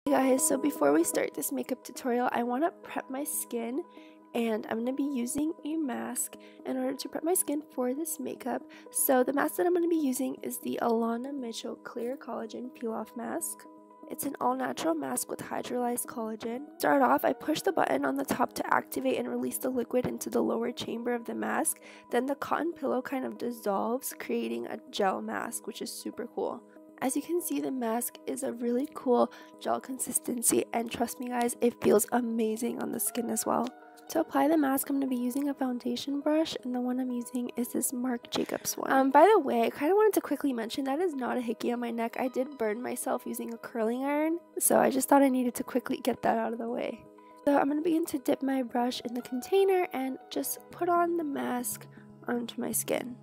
Hey guys, so before we start this makeup tutorial, I want to prep my skin, and I'm going to be using a mask in order to prep my skin for this makeup. So the mask that I'm going to be using is the Joanna Marie Clear Collagen Peel-Off Masque. It's an all-natural mask with hydrolyzed collagen. To start off, I push the button on the top to activate and release the liquid into the lower chamber of the mask. Then the cotton pillow kind of dissolves, creating a gel mask, which is super cool. As you can see, the mask is a really cool gel consistency, and trust me guys, it feels amazing on the skin as well. To apply the mask, I'm going to be using a foundation brush, and the one I'm using is this Marc Jacobs one. By the way, I kind of wanted to quickly mention that is not a hickey on my neck. I did burn myself using a curling iron, so I just thought I needed to quickly get that out of the way. So I'm going to begin to dip my brush in the container and just put on the mask onto my skin.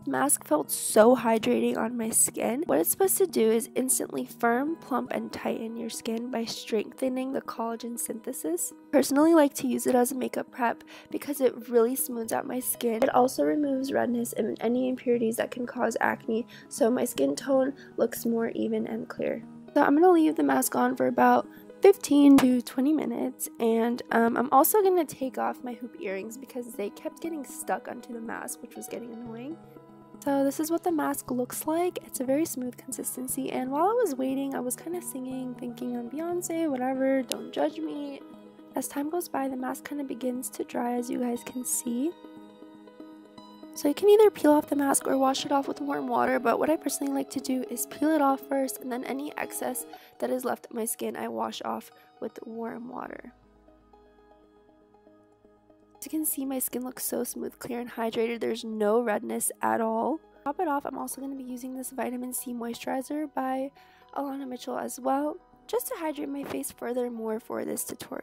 Mask felt so hydrating on my skin. What it's supposed to do is instantly firm, plump, and tighten your skin by strengthening the collagen synthesis. I personally like to use it as a makeup prep because it really smooths out my skin. It also removes redness and any impurities that can cause acne, so my skin tone looks more even and clear. So I'm going to leave the mask on for about 15 to 20 minutes, and I'm also going to take off my hoop earrings because they kept getting stuck onto the mask, which was getting annoying. So this is what the mask looks like. It's a very smooth consistency, and while I was waiting, I was kind of singing, thinking on Beyonce, whatever, don't judge me. As time goes by, the mask kind of begins to dry, as you guys can see. So you can either peel off the mask or wash it off with warm water, but what I personally like to do is peel it off first, and then any excess that is left on my skin, I wash off with warm water. As you can see, my skin looks so smooth, clear, and hydrated. There's no redness at all. To top it off, I'm also going to be using this vitamin C moisturizer by Joanna Marie as well, just to hydrate my face furthermore for this tutorial.